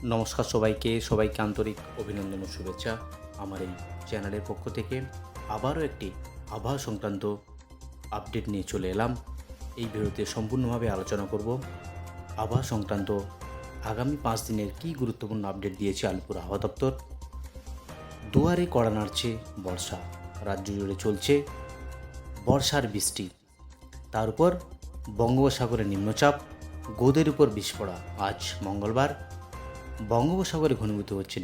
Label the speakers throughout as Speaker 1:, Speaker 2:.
Speaker 1: নমস্কার সবাইকে আন্তরিক অভিনন্দন ও শুভেচ্ছা। আমার এই চ্যানেলের পক্ষ থেকে আবারও একটি আবহাওয়া সংক্রান্ত আপডেট নিয়ে চলে এলাম। এই ভিডিওতে সম্পূর্ণভাবে আলোচনা করব আবহাওয়া সংক্রান্ত আগামী 5 দিনের কী গুরুত্বপূর্ণ আপডেট দিয়েছে আলিপুর আবহাওয়া দপ্তর। দুয়ারে কড়া নাড়ছে বর্ষা, রাজ্য জুড়ে চলছে বর্ষার বৃষ্টি। তার উপর বঙ্গোপসাগরে নিম্নচাপ, গোদের উপর বিস্ফোরা। আজ মঙ্গলবার বঙ্গোপসাগরে ঘনীভূত হচ্ছে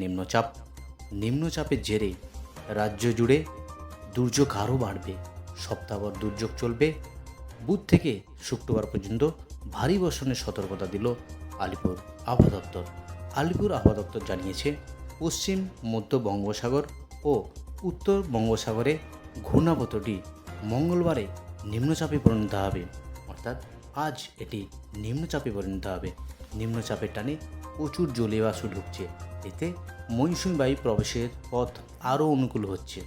Speaker 1: নিম্নচাপের জেরে রাজ্য জুড়ে দুর্যোগ আরও বাড়বে। সপ্তাহভর দুর্যোগ চলবে। বুধ থেকে শুক্রবার পর্যন্ত ভারী বর্ষণের সতর্কতা দিল আলিপুর আবহাওয়া দপ্তর। আলিপুর আবহাওয়া দপ্তর জানিয়েছে, পশ্চিম মধ্য বঙ্গোপসাগর ও উত্তর বঙ্গোপসাগরে ঘূর্ণাবর্তটি মঙ্গলবারে নিম্নচাপে পরিণত হবে, অর্থাৎ আজ এটি নিম্নচাপে পরিণত হবে। নিম্নচাপের টানে প্রচুর জলীয় বাষ্প ঢুকছে, এতে মৌসুমী বায়ু প্রবেশের পথ আরও অনুকূল হচ্ছে।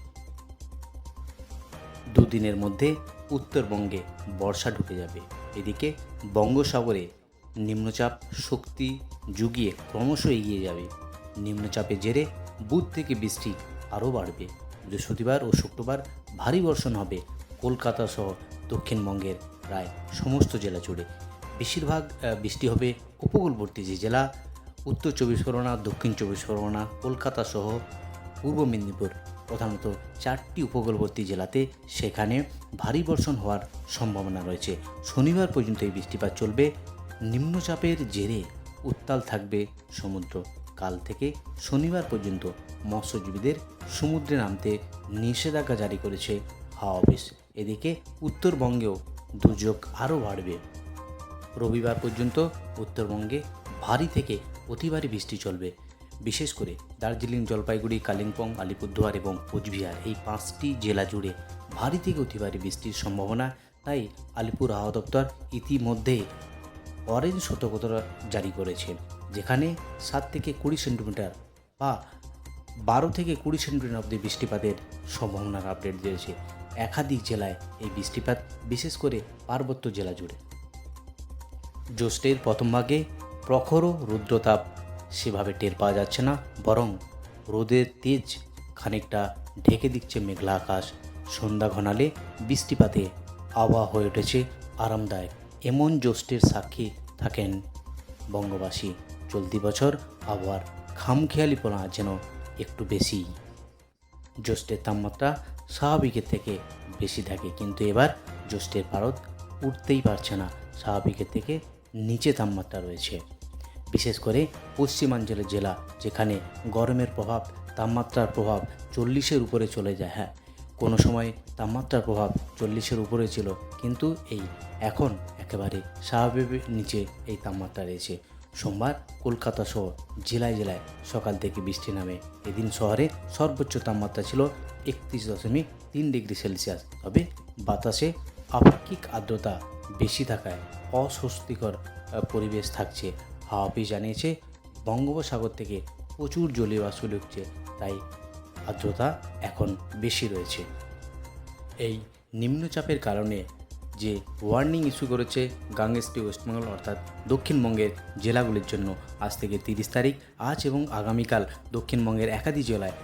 Speaker 1: দুদিনের মধ্যে উত্তরবঙ্গে বর্ষা ঢুকে যাবে। এদিকে বঙ্গোপসাগরে নিম্নচাপ শক্তি জুগিয়ে ক্রমশ এগিয়ে যাবে। নিম্নচাপের জেরে বুধ থেকে বৃষ্টি আরও বাড়বে। বৃহস্পতিবার ও শুক্রবার ভারী বর্ষণ হবে কলকাতা সহ দক্ষিণবঙ্গের প্রায় সমস্ত জেলা জুড়ে। বেশিরভাগ বৃষ্টি হবে উপকূলবর্তী যে জেলা, উত্তর চব্বিশ পরগনা, দক্ষিণ চব্বিশ পরগনা, কলকাতা সহ পূর্ব মেদিনীপুর, প্রধানত 4টি উপকূলবর্তী জেলাতে সেখানে ভারী বর্ষণ হওয়ার সম্ভাবনা রয়েছে। শনিবার পর্যন্ত এই বৃষ্টিপাত চলবে। নিম্নচাপের জেরে উত্তাল থাকবে সমুদ্র। কাল থেকে শনিবার পর্যন্ত মৎস্যজীবীদের সমুদ্রে নামতে নিষেধাজ্ঞা জারি করেছে হাওয়া অফিস। এদিকে উত্তরবঙ্গেও দুর্যোগ আরও বাড়বে। রবিবার পর্যন্ত উত্তরবঙ্গে ভারী থেকে অতি ভারী বৃষ্টি চলবে। বিশেষ করে দার্জিলিং, জলপাইগুড়ি, কালিম্পং, আলিপুরদুয়ার এবং কোচবিহার এই 5টি জেলা জুড়ে ভারী থেকে অতি ভারী বৃষ্টির সম্ভাবনা। তাই আলিপুর আবহাওয়া দপ্তর ইতিমধ্যেই অরেঞ্জ সতর্কতা জারি করেছে, যেখানে 7 থেকে 20 সেন্টিমিটার বা 12 থেকে 20 সেন্টিমিটার অবধি বৃষ্টিপাতের সম্ভাবনার আপডেট দিয়েছে। একাধিক জেলায় এই বৃষ্টিপাত, বিশেষ করে পার্বত্য জেলা জুড়ে। জ্যৈষ্ঠের প্রথম ভাগে প্রখর রুদ্রতাপ সেভাবে টের পাওয়া যাচ্ছে না, বরং রোদের তেজ খানিকটা ঢেকে দিচ্ছে মেঘলা আকাশ। সন্ধ্যা ঘনালে বৃষ্টিপাতে আবহাওয়া হয়ে উঠেছে আরামদায়ক। এমন জ্যৈষ্ঠের সাক্ষী থাকেন বঙ্গবাসী। চলতি বছর আবহাওয়ার খামখেয়ালিপনা যেন একটু বেশি। জ্যৈষ্ঠের তাপমাত্রা স্বাভাবিকের থেকে বেশি থাকে, কিন্তু এবার জ্যৈষ্ঠের পারদ উঠতেই পারছে না। স্বাভাবিকের থেকে নিচে তাপমাত্রা রয়েছে। বিশেষ করে পশ্চিমাঞ্চলের জেলা, যেখানে গরমের প্রভাব, তাপমাত্রার প্রভাব 40-এর উপরে চলে যায়। হ্যাঁ, কোনো সময় তাপমাত্রার প্রভাব 40-এর উপরে ছিল, কিন্তু এখন একেবারে স্বাভাবিক নিচে এই তাপমাত্রা রয়েছে। সোমবার কলকাতা সহ জেলায় জেলায় সকাল থেকে বৃষ্টি নামে। এদিন শহরে সর্বোচ্চ তাপমাত্রা ছিল 31.3 ডিগ্রি সেলসিয়াস। তবে বাতাসে আপেক্ষিক আর্দ্রতা বেশি থাকায় অস্বস্তিকর পরিবেশ থাকছে। হাওয়া অফিস জানিয়েছে, বঙ্গোপসাগর থেকে প্রচুর জলীয় বাষ্প ঢুকছে, তাই আর্দ্রতা এখন বেশি রয়েছে। এই নিম্নচাপের কারণে যে ওয়ার্নিং ইস্যু করেছে গাঙ্গেস্টি ওয়েস্টবেঙ্গল, অর্থাৎ দক্ষিণবঙ্গের জেলাগুলির জন্য আজ থেকে 30 তারিখ, আজ এবং আগামীকাল দক্ষিণবঙ্গের একাধিক জেলায়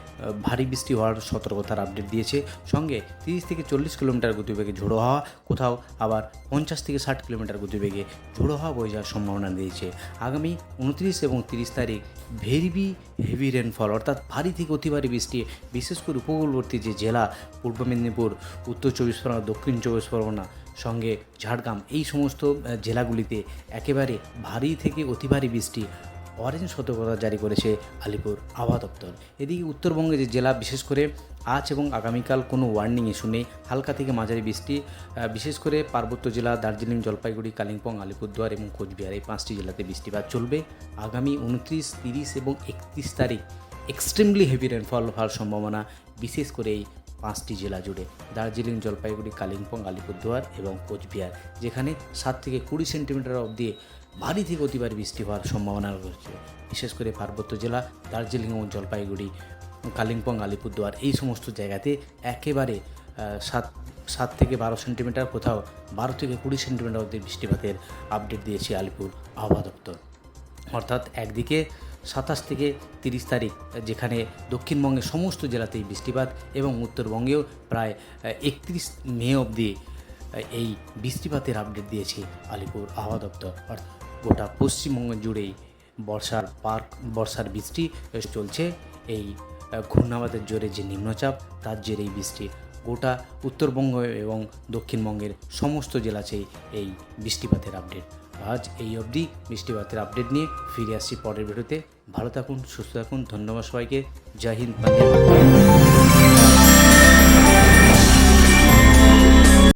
Speaker 1: ভারী বৃষ্টি হওয়ার সতর্কতার আপডেট দিয়েছে। সঙ্গে 30 থেকে 40 কিলোমিটার গতিবেগে ঝোড়ো হাওয়া, কোথাও আবার 50 থেকে 60 কিলোমিটার গতিবেগে ঝোড়ো হাওয়া বয়ে যাওয়ার সম্ভাবনা দিয়েছে। আগামী 29 এবং 30 তারিখ ভেরি হেভি রেনফল, অর্থাৎ ভারী থেকে অতি ভারী বৃষ্টি, বিশেষ করে উপকূলবর্তী যে জেলা, পূর্ব মেদিনীপুর, উত্তর চব্বিশ পরগনা, দক্ষিণ চব্বিশ পরগনা, সঙ্গে ঝাড়গ্রাম, এই সমস্ত জেলাগুলিতে একেবারে ভারী থেকে অতি ভারী বৃষ্টি অরেঞ্জ সতর্কতা জারি করেছে আলিপুর আবহাওয়া দপ্তর। এদিকে উত্তরবঙ্গে যে জেলা, বিশেষ করে আজ এবং আগামীকাল কোনো ওয়ার্নিং ইস্যু নেই। হালকা থেকে মাঝারি বৃষ্টি, বিশেষ করে পার্বত্য জেলা দার্জিলিং, জলপাইগুড়ি, কালিম্পং, আলিপুরদুয়ার এবং কোচবিহার এই 5টি জেলাতে বৃষ্টিপাত চলবে। আগামী 29, 30 এবং 31 তারিখ এক্সট্রিমলি হেভি রেনফল হওয়ার সম্ভাবনা, বিশেষ করে এই 5টি জেলা জুড়ে, দার্জিলিং, জলপাইগুড়ি, কালিম্পং, আলিপুরদুয়ার এবং কোচবিহার, যেখানে 7 থেকে 20 সেন্টিমিটার অবধি ভারী থেকে অতি ভারী বৃষ্টি হওয়ার সম্ভাবনা রয়েছে। বিশেষ করে পার্বত্য জেলা দার্জিলিং ও জলপাইগুড়ি, কালিম্পং, আলিপুরদুয়ার এই সমস্ত জায়গাতে একেবারে 7 থেকে 12 সেন্টিমিটার, কোথাও 12 থেকে 20 সেন্টিমিটার অবধি বৃষ্টিপাতের আপডেট দিয়েছে আলিপুর আবহাওয়া দপ্তর। অর্থাৎ একদিকে 27 থেকে 30 তারিখ যেখানে দক্ষিণবঙ্গের সমস্ত জেলাতেই বৃষ্টিপাত এবং উত্তরবঙ্গেও প্রায় 31 মে অবধি এই বৃষ্টিপাতের আপডেট দিয়েছে আলিপুর আবহাওয়া দপ্তর। অর্থাৎ গোটা পশ্চিমবঙ্গ জুড়েই বর্ষার বৃষ্টি চলছে। এই ঘূর্ণাবাতের জোরে যে নিম্নচাপ তার জেরেই বৃষ্টি। গোটা উত্তরবঙ্গ এবং দক্ষিণবঙ্গের সমস্ত জেলাতেই এই বৃষ্টিপাতের আপডেট। আজ এই অবধি বৃষ্টিপাতের আপডেট নিয়ে ফিরে আসছি পরের ভিডিওতে। ভালো থাকুন, সুস্থ থাকুন। ধন্যবাদ সবাইকে। জয় হিন্দ, বন্দে মাতরম।